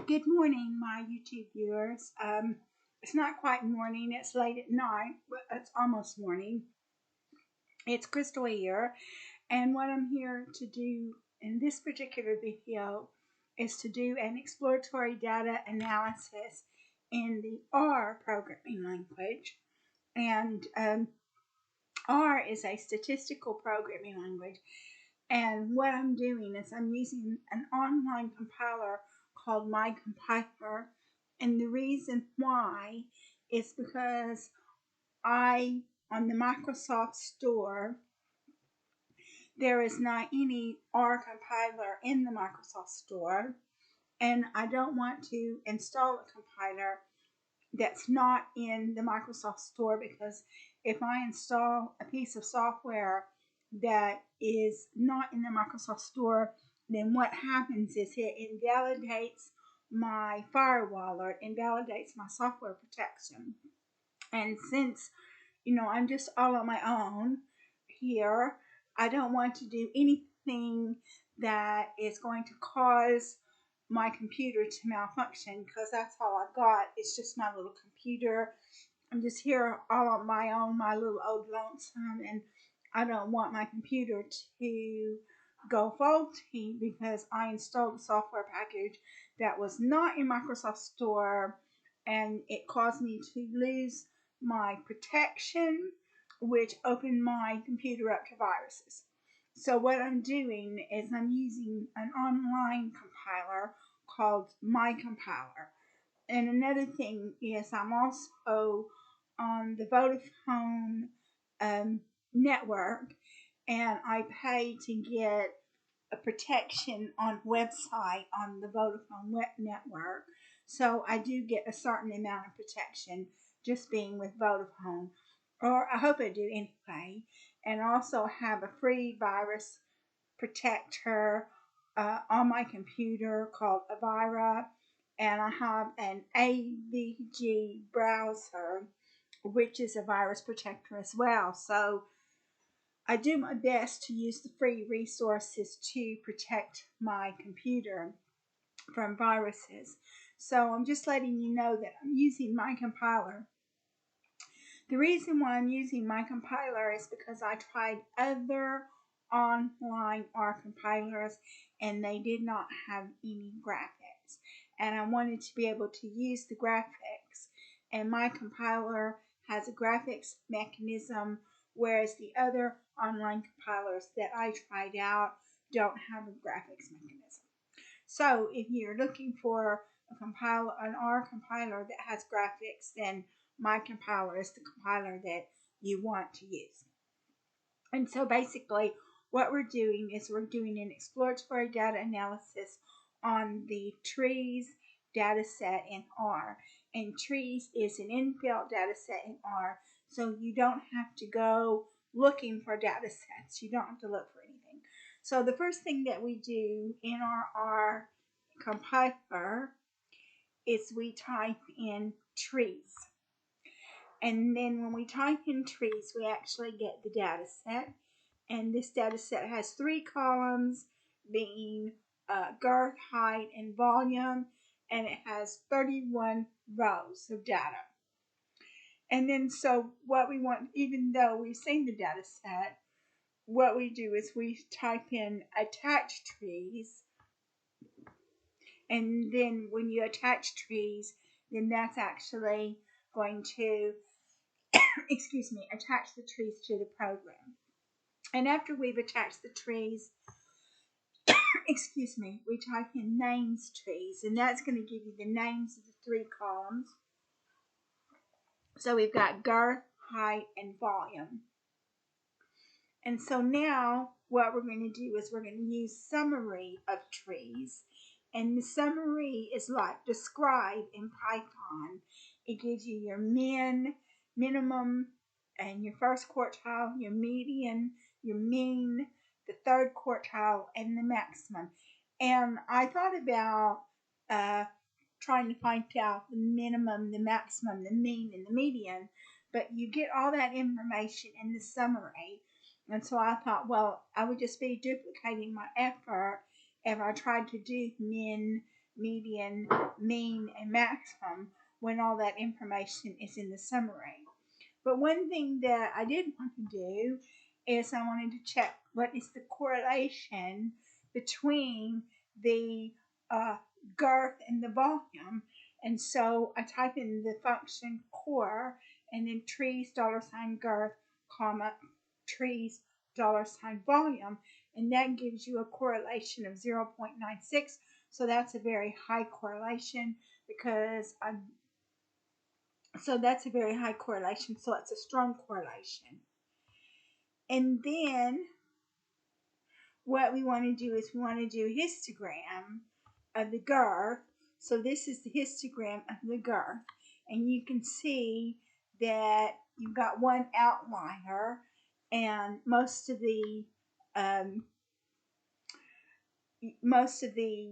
Good morning, my YouTube viewers. It's not quite morning, it's late at night, but it's almost morning. It's Crystal here, and what I'm here to do in this particular video is to do an exploratory data analysis in the R programming language. And R is a statistical programming language. And what I'm doing is I'm using an online compiler called MyCompiler. And the reason why is because on the Microsoft Store, there is not any R compiler in the Microsoft Store. And I don't want to install a compiler that's not in the Microsoft Store, because if I install a piece of software that is not in the Microsoft Store, then what happens is it invalidates my firewall, or it invalidates my software protection. And since, I'm just all on my own here, I don't want to do anything that is going to cause my computer to malfunction, because that's all I've got. It's just my little computer. I'm just here all on my own, my little old lonesome, and I don't want my computer to go faulty because I installed a software package that was not in Microsoft Store, and it caused me to lose my protection, which opened my computer up to viruses. So what I'm doing is I'm using an online compiler called MyCompiler. And another thing is I'm also on the Vodafone network, and I pay to get a protection on website on the Vodafone network. So I do get a certain amount of protection just being with Vodafone, or I hope I do anyway. And also have a free virus protector on my computer called Avira, and I have an AVG browser, which is a virus protector as well. So I do my best to use the free resources to protect my computer from viruses. So I'm just letting you know that I'm using MyCompiler. The reason why I'm using MyCompiler is because I tried other online R compilers and they did not have any graphics. And I wanted to be able to use the graphics. And MyCompiler has a graphics mechanism, whereas the other online compilers that I tried out don't have a graphics mechanism. So if you're looking for an R compiler that has graphics, then MyCompiler is the compiler that you want to use. And so basically what we're doing is we're doing an exploratory data analysis on the trees data set in R. And trees is an inbuilt data set in R, so you don't have to go looking for data sets. You don't have to look for anything. So the first thing that we do in our R compiler is we type in trees. And then when we type in trees, we actually get the data set. And this data set has 3 columns, being girth, height, and volume. And it has 31 rows of data. And then so what we want, even though we've seen the data set, what we do is we type in attach trees. And then when you attach trees, then that's actually going to attach the trees to the program. And after we've attached the trees, we type in names trees, and that's going to give you the names of the 3 columns. So we've got girth, height, and volume. And so now what we're going to do is we're going to use summary of trees. And the summary is like describe in Python. It gives you your minimum, and your first quartile, your median, your mean, the third quartile, and the maximum. And I thought about trying to find out the minimum, the maximum, the mean, and the median, but you get all that information in the summary. And so I thought, well, I would just be duplicating my effort if I tried to do min, median, mean, and maximum when all that information is in the summary. But one thing that I did want to do is I wanted to check what is the correlation between the girth and the volume. And so I type in the function core and then trees $girth, comma, trees $volume, and that gives you a correlation of 0.96. So that's a very high correlation because so that's a very high correlation. So it's a strong correlation. And then what we want to do is we want to do a histogram of the girth. So this is the histogram of the girth. And you can see that you've got one outlier, and most of the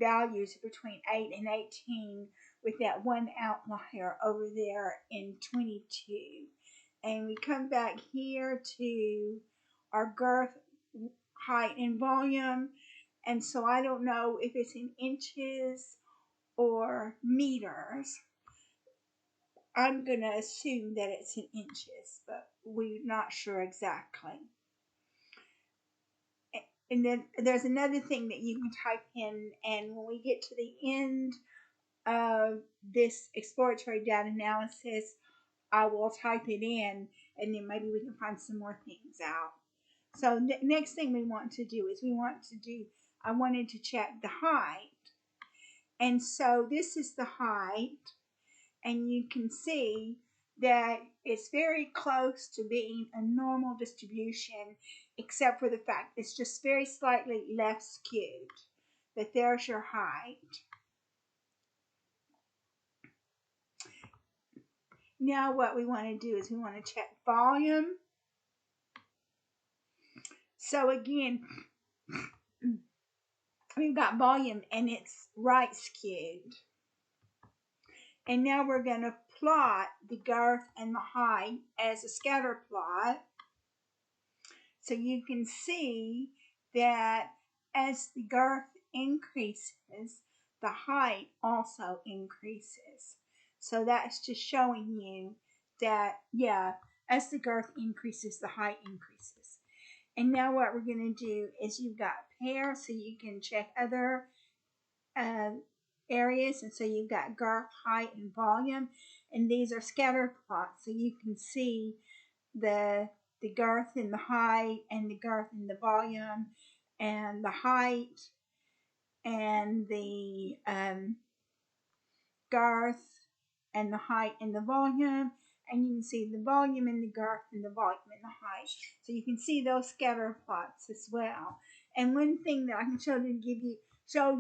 values are between 8 and 18, with that one outlier over there in 22. And we come back here to our girth, height, and volume. And so I don't know if it's in inches or meters. I'm going to assume that it's in inches, but we're not sure exactly. And then there's another thing that you can type in, and when we get to the end of this exploratory data analysis, I will type it in, and then maybe we can find some more things out. So next thing we want to do is I wanted to check the height. And so this is the height, and you can see that it's very close to being a normal distribution, except for the fact it's just very slightly left skewed. But there's your height. Now what we want to do is we want to check volume. So again, we've got volume and it's right skewed. And now we're going to plot the girth and the height as a scatter plot. So you can see that as the girth increases, the height also increases. So that's just showing you that, yeah, as the girth increases, the height increases. And now what we're going to do is you've got pair, so you can check other areas. And so you've got girth, height, and volume. And these are scatter plots, so you can see the girth and the height, and the girth and the volume, and the height and the girth and the height and the volume, and you can see the volume and the girth and the volume and the height. So you can see those scatter plots as well. And one thing that I can show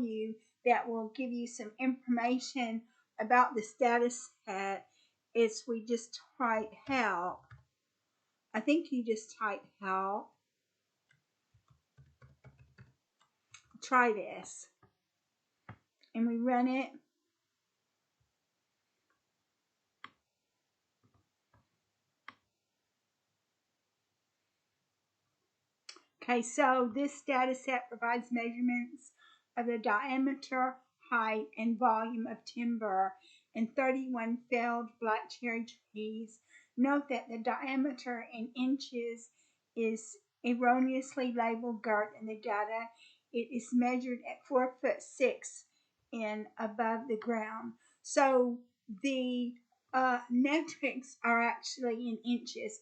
you that will give you some information about this data set is we just type help. I think you just type help. Try this. And we run it. Okay, so this data set provides measurements of the diameter, height, and volume of timber in 31 felled black cherry trees. Note that the diameter in inches is erroneously labeled girth in the data. It is measured at 4'6" in above the ground. So the metrics are actually in inches.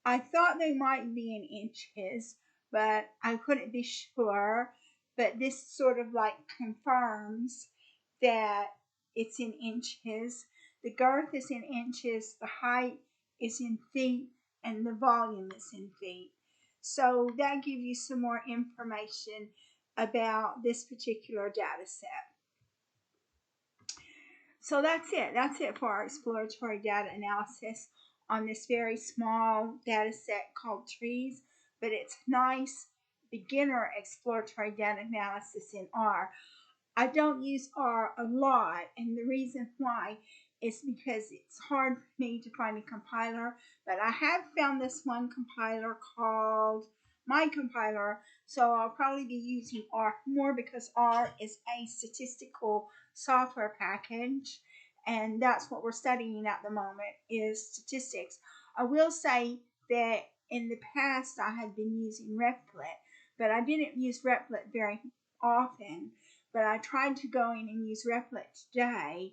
I thought they might be in inches, but I couldn't be sure. But this sort of like confirms that it's in inches. The girth is in inches, the height is in feet, and the volume is in feet. So that gives you some more information about this particular data set. So that's it. That's it for our exploratory data analysis on this very small data set called trees, but it's nice beginner exploratory data analysis in R. I don't use R a lot, and the reason why is because it's hard for me to find a compiler, but I have found this one compiler called my compiler, So I'll probably be using R more because R is a statistical software package, and that's what we're studying at the moment is statistics. I will say that in the past I had been using Replit, but I didn't use Replit very often. But I tried to go in and use Replit today,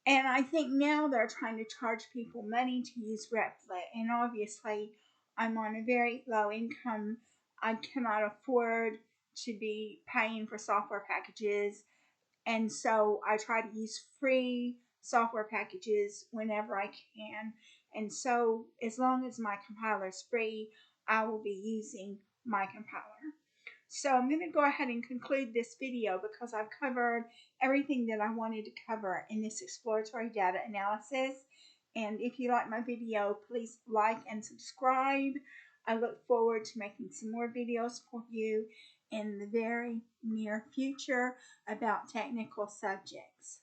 and I think now they're trying to charge people money to use Replit, and obviously I'm on a very low income. I cannot afford to be paying for software packages, and so I try to use free software packages whenever I can. And so as long as my compiler is free, I will be using my compiler. So I'm going to go ahead and conclude this video because I've covered everything that I wanted to cover in this exploratory data analysis. And if you like my video, please like and subscribe. I look forward to making some more videos for you in the very near future about technical subjects.